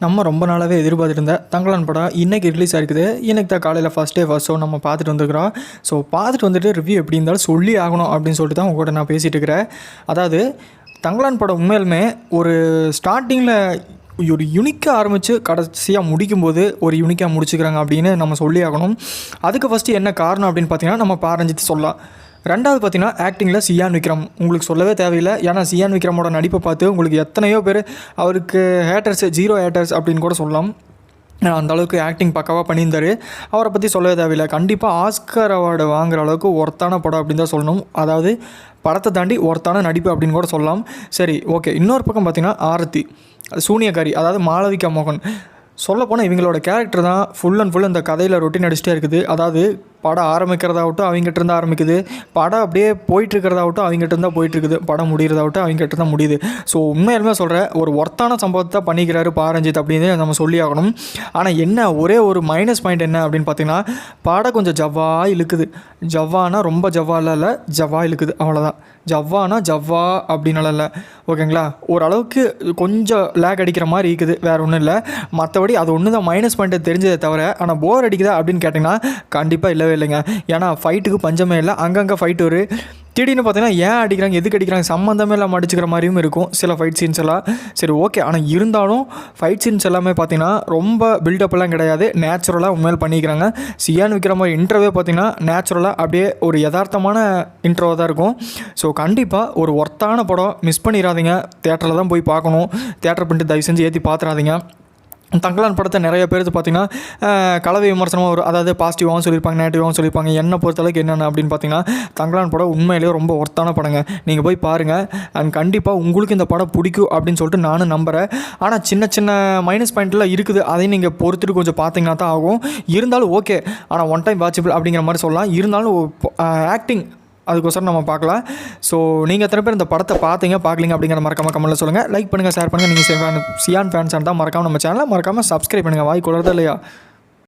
நம்ம ரொம்ப நாளாகவே எதிர்பார்த்துருந்த தங்கலான் படம் இன்றைக்கி ரிலீஸ் ஆகிருக்குது. இன்றைக்கி தான் காலையில் ஃபஸ்ட் ஷோ நம்ம பார்த்துட்டு வந்துருக்குறோம். ஸோ பார்த்துட்டு வந்துட்டு ரிவ்யூ எப்படி இருந்தாலும் சொல்லி ஆகணும் அப்படின்னு சொல்லிட்டு தான் உங்கள்கிட்ட நான் பேசிகிட்டு இருக்கிறேன். அதாவது தங்கலான் படம் உண்மையிலுமே ஒரு ஸ்டார்டிங்கில் ஒரு யூனிக்காக ஆரம்பித்து கடைசியாக முடிக்கும்போது ஒரு யூனிக்காக முடிச்சுக்கிறாங்க அப்படின்னு நம்ம சொல்லி ஆகணும். அதுக்கு ஃபஸ்ட்டு என்ன காரணம் அப்படின்னு பார்த்தீங்கன்னா நம்ம பாரஞ்சித்து சொல்லலாம். ரெண்டாவது பார்த்தீங்கன்னா ஆக்டிங்கில் சியான் விக்ரம் உங்களுக்கு சொல்லவே தேவையில்லை. ஏன்னா சியான் விக்ரமோட நடிப்பை பார்த்து உங்களுக்கு எத்தனையோ பேர் அவருக்கு ஹேட்டர்ஸ், ஜீரோ ஹேட்டர்ஸ் அப்படின்னு கூட சொல்லலாம். அந்த அளவுக்கு ஆக்டிங் பக்காவாக பண்ணியிருந்தார். அவரை பற்றி சொல்லவே தேவையில்லை. கண்டிப்பாக ஆஸ்கர் அவார்டு வாங்குகிற அளவுக்கு ஒர்த்தான படம் அப்படின்னு தான் சொல்லணும். அதாவது படத்தை தாண்டி ஒர்த்தான நடிப்பு அப்படின்னு கூட சொல்லலாம். சரி, ஓகே. இன்னொரு பக்கம் பார்த்திங்கன்னா ஆரத்தி சூனியக்காரி, அதாவது மாளவிகா மோகன். சொல்லப்போனால் இவங்களோட கேரக்டர் தான் ஃபுல் அண்ட் ஃபுல் இந்த கதையில் ரொட்டீன் அடிச்சுட்டே இருக்குது. அதாவது படம் ஆரம்பிக்கிறதாகட்டும் அவங்ககிட்ட இருந்தால் ஆரம்பிக்குது, படம் அப்படியே போயிட்டுருக்கிறதாகட்டும் அவங்ககிட்ட இருந்தால் போயிட்டுருக்குது, படம் முடிகிறதாகட்டும் அவங்ககிட்ட தான் முடியுது. ஸோ உண்மையாலுமே சொல்கிறேன், ஒரு ஒர்த்தான சம்பவத்தை தான் பண்ணிக்கிறாரு பாரஞ்சித் அப்படின்னு நம்ம சொல்லி ஆகணும். ஆனால் என்ன ஒரே ஒரு மைனஸ் பாயிண்ட் என்ன அப்படின்னு பார்த்தீங்கன்னா, படம் கொஞ்சம் ஜவ்வா இழுக்குது. ஜவ்வானா ரொம்ப ஜவ்வாலாம் இல்லை, ஜவ்வா இழுக்குது, அவ்வளோதான். ஜவ்வானா ஜவ்வா அப்படின்னால இல்லை, ஓகேங்களா. ஓரளவுக்கு கொஞ்சம் லேக் அடிக்கிற மாதிரி இருக்குது, வேறு ஒன்றும் இல்லை. மற்றபடி அது ஒன்று தான் மைனஸ் பாயிண்ட்டை தெரிஞ்சதை தவிர. ஆனால் போர் அடிக்குதா அப்படின்னு கேட்டிங்கன்னா கண்டிப்பாக இல்லவே இல்லைங்க. ஏன்னா ஃபைட்டுக்கு பஞ்சமே இல்லை. அங்கங்கே ஃபைட் வரும். திடீர்னு பார்த்தீங்கன்னா ஏன் அடிக்கிறாங்க, எதுக்கு அடிக்கிறாங்க, சம்மந்தமே இல்லாமல் அடிச்சுக்கிற மாதிரியும் இருக்கும் சில ஃபைட் சீன்ஸ் எல்லாம். சரி, ஓகே. ஆனால் இருந்தாலும் ஃபைட் சீன்ஸ் எல்லாமே பார்த்தீங்கன்னா ரொம்ப பில்டப்லாம் கிடையாது, நேச்சுரலாக உண்மையில் பண்ணிக்கிறாங்க. சியான் விக்ரம இன்ட்ரோவே பார்த்தீங்கன்னா நேச்சுரலாக அப்படியே ஒரு யதார்த்தமான இன்ட்ரோவாக தான் இருக்கும். ஸோ கண்டிப்பாக ஒரு ஒர்த்தான படம், மிஸ் பண்ணிடாதீங்க. தேட்டரில் தான் போய் பார்க்கணும். தேட்டர் பண்ணிட்டு தயவு செஞ்சு ஏற்றி பார்த்துடாதீங்க. தங்கலான் படத்தை நிறைய பேருக்கு பார்த்திங்கன்னா கலவை விமர்சனமாக வரும். அதாவது பாசிட்டிவாகவும் சொல்லியிருப்பாங்க, நெகட்டிவாகவும் சொல்லியிருப்பாங்க. என்னை பொறுத்தளவுக்கு என்னென்ன அப்படின்னு பார்த்தீங்கன்னா, தங்கலான் படம் உண்மையிலேயே ரொம்ப ஒர்த்தான படங்க. நீங்கள் போய் பாருங்கள். அண்ட் கண்டிப்பாக உங்களுக்கு இந்த படம் பிடிக்கும் அப்படின்னு சொல்லிட்டு நானும் நம்புகிறேன். ஆனால் சின்ன சின்ன மைனஸ் பாயிண்ட்லாம் இருக்குது, அதையும் நீங்கள் பொறுத்துட்டு கொஞ்சம் பார்த்தீங்கன்னா தான் ஆகும். இருந்தாலும் ஓகே, ஆனால் ஒன் டைம் வாட்சபிள் அப்படிங்கிற மாதிரி சொல்லலாம். இருந்தாலும் ஆக்டிங் அதுக்கோசரம் நம்ம பார்க்கலாம். ஸோ நீங்கள் எத்தனை பேர் இந்த படத்தை பார்க்கலீங்க அப்படிங்கிற மறக்காமல் கமெண்ட்டில் சொல்லுங்கள். லைக் பண்ணுங்கள், ஷேர் பண்ணுங்கள். நீங்கள் சியான் ஃபேன்ஸாக இருந்தால் மறக்காமல் நம்ம சேனலை மறக்காமல் சப்ஸ்கிரைப் பண்ணுங்கள். வாய் கொடுறதா இல்லையா?